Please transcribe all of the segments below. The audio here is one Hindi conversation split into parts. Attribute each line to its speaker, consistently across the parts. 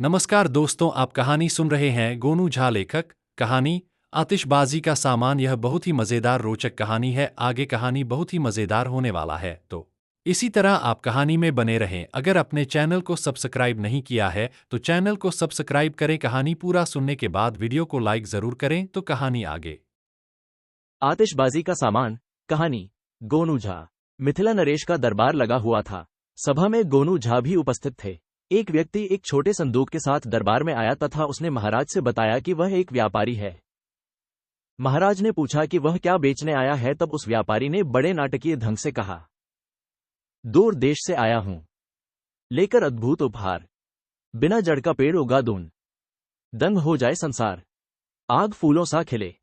Speaker 1: नमस्कार दोस्तों, आप कहानी सुन रहे हैं गोनू झा लेखक कहानी आतिशबाजी का सामान। यह बहुत ही मज़ेदार रोचक कहानी है। आगे कहानी बहुत ही मज़ेदार होने वाला है, तो इसी तरह आप कहानी में बने रहें। अगर अपने चैनल को सब्सक्राइब नहीं किया है तो चैनल को सब्सक्राइब करें। कहानी पूरा सुनने के बाद वीडियो को लाइक ज़रूर करें। तो कहानी आगे।
Speaker 2: आतिशबाजी का सामान। कहानी। गोनू झा। मिथिला नरेश का दरबार लगा हुआ था। सभा में गोनू झा भी उपस्थित थे। एक व्यक्ति एक छोटे संदूक के साथ दरबार में आया तथा उसने महाराज से बताया कि वह एक व्यापारी है। महाराज ने पूछा कि वह क्या बेचने आया है, तब उस व्यापारी ने बड़े नाटकीय ढंग से कहा, दूर देश से आया हूं, लेकर अद्भुत उपहार। बिना जड़ का पेड़ उगा दूं, दंग हो जाए संसार, आग फूलों सा खिले,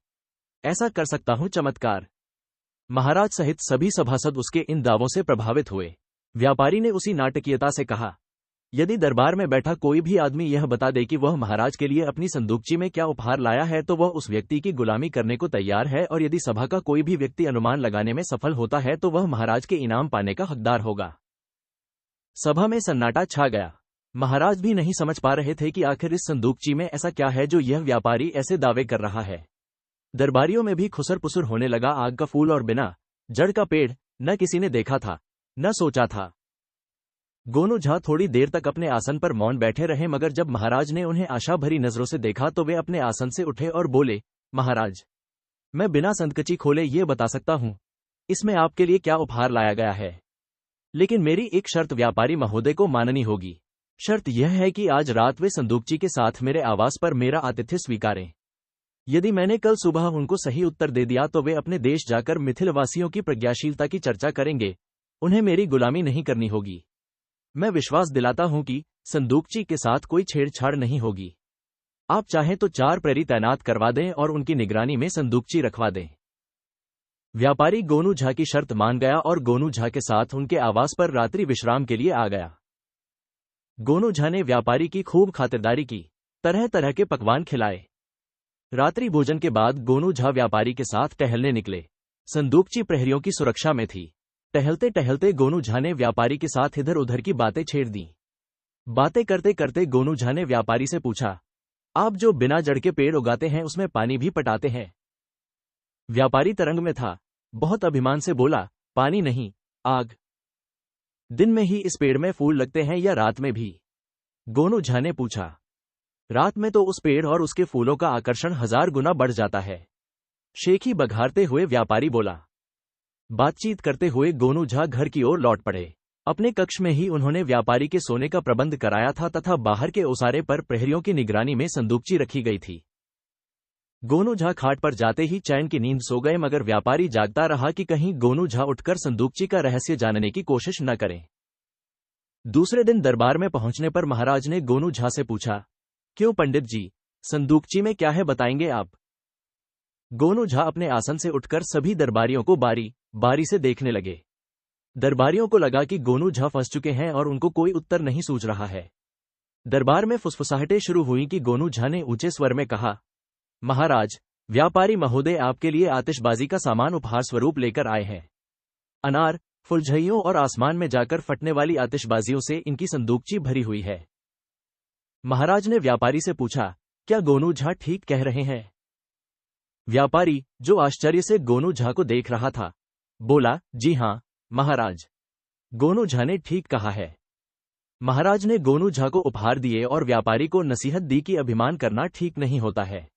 Speaker 2: ऐसा कर सकता हूं चमत्कार। महाराज सहित सभी सभासद उसके इन दावों से प्रभावित हुए। व्यापारी ने उसी नाटकीयता से कहा, यदि दरबार में बैठा कोई भी आदमी यह बता दे कि वह महाराज के लिए अपनी संदूकची में क्या उपहार लाया है, तो वह उस व्यक्ति की गुलामी करने को तैयार है, और यदि सभा का कोई भी व्यक्ति अनुमान लगाने में सफल होता है तो वह महाराज के इनाम पाने का हकदार होगा। सभा में सन्नाटा छा गया। महाराज भी नहीं समझ पा रहे थे कि आखिर इस संदूकची में ऐसा क्या है जो यह व्यापारी ऐसे दावे कर रहा है। दरबारियों में भी खुसर पुसर होने लगा। आग का फूल और बिना जड़ का पेड़ न किसी ने देखा था, न सोचा था। गोनू झा थोड़ी देर तक अपने आसन पर मौन बैठे रहे, मगर जब महाराज ने उन्हें आशा भरी नजरों से देखा तो वे अपने आसन से उठे और बोले, महाराज, मैं बिना संदकची खोले ये बता सकता हूं इसमें आपके लिए क्या उपहार लाया गया है, लेकिन मेरी एक शर्त व्यापारी महोदय को माननी होगी। शर्त यह है कि आज रात वे संदूकची के साथ मेरे आवास पर मेरा आतिथ्य स्वीकारें। यदि मैंने कल सुबह उनको सही उत्तर दे दिया तो वे अपने देश जाकर मिथिलवासियों की प्रज्ञाशीलता की चर्चा करेंगे। उन्हें मेरी गुलामी नहीं करनी होगी। मैं विश्वास दिलाता हूं कि संदूकची के साथ कोई छेड़छाड़ नहीं होगी। आप चाहें तो 4 प्रहरी तैनात करवा दें और उनकी निगरानी में संदूकची रखवा दें। व्यापारी गोनू झा की शर्त मान गया और गोनू झा के साथ उनके आवास पर रात्रि विश्राम के लिए आ गया। गोनू झा ने व्यापारी की खूब खातिरदारी की, तरह तरह के पकवान खिलाए। रात्रि भोजन के बाद गोनू झा व्यापारी के साथ टहलने निकले। संदूकची प्रहरियों की सुरक्षा में थी। टहलते टहलते गोनू झा ने व्यापारी के साथ इधर उधर की बातें छेड़ दी। बातें करते करते गोनू झा ने व्यापारी से पूछा, आप जो बिना जड़ के पेड़ उगाते हैं उसमें पानी भी पटाते हैं? व्यापारी तरंग में था, बहुत अभिमान से बोला, पानी नहीं, आग। दिन में ही इस पेड़ में फूल लगते हैं या रात में भी? गोनू झा ने पूछा। रात में तो उस पेड़ और उसके फूलों का आकर्षण 1000 गुना बढ़ जाता है। शेखी बघारते हुए व्यापारी बोला। बातचीत करते हुए गोनू झा घर की ओर लौट पड़े। अपने कक्ष में ही उन्होंने व्यापारी के सोने का प्रबंध कराया था तथा बाहर के ओसारे पर प्रहरियों की निगरानी में संदूकची रखी गई थी। गोनू झा खाट पर जाते ही चैन की नींद सो गए, मगर व्यापारी जागता रहा कि कहीं गोनू झा उठकर संदूकची का रहस्य जानने की कोशिश न करें। दूसरे दिन दरबार में पहुंचने पर महाराज ने गोनू झा से पूछा, क्यों पंडित जी, संदूकची में क्या है, बताएंगे आप? गोनू झा अपने आसन से उठकर सभी दरबारियों को बारी बारी से देखने लगे। दरबारियों को लगा कि गोनू झा फंस चुके हैं और उनको कोई उत्तर नहीं सूझ रहा है। दरबार में फुसफुसाहटें शुरू हुई कि गोनू झा ने ऊंचे स्वर में कहा, महाराज, व्यापारी महोदय आपके लिए आतिशबाजी का सामान उपहार स्वरूप लेकर आए हैं। अनार, फुलझड़ियों और आसमान में जाकर फटने वाली आतिशबाजियों से इनकी संदूकची भरी हुई है। महाराज ने व्यापारी से पूछा, क्या गोनू झा ठीक कह रहे हैं? व्यापारी, जो आश्चर्य से गोनू झा को देख रहा था, बोला, जी हां, महाराज, गोनू झा ने ठीक कहा है। महाराज ने गोनू झा को उपहार दिए और व्यापारी को नसीहत दी कि अभिमान करना ठीक नहीं होता है।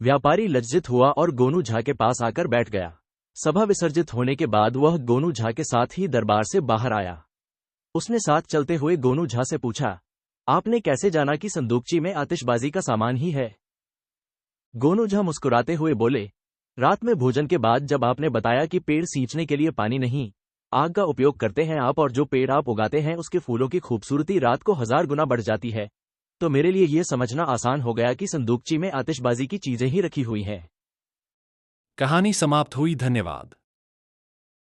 Speaker 2: व्यापारी लज्जित हुआ और गोनू झा के पास आकर बैठ गया। सभा विसर्जित होने के बाद वह गोनू झा के साथ ही दरबार से बाहर आया। उसने साथ चलते हुए गोनू झा से पूछा, आपने कैसे जाना कि संदूकची में आतिशबाजी का सामान ही है? गोनू झा मुस्कुराते हुए बोले, रात में भोजन के बाद जब आपने बताया कि पेड़ सींचने के लिए पानी नहीं, आग का उपयोग करते हैं आप, और जो पेड़ आप उगाते हैं उसके फूलों की खूबसूरती रात को 1000 गुना बढ़ जाती है, तो मेरे लिए यह समझना आसान हो गया कि संदूकची में आतिशबाजी की चीजें ही रखी हुई हैं।
Speaker 1: कहानी समाप्त हुई। धन्यवाद।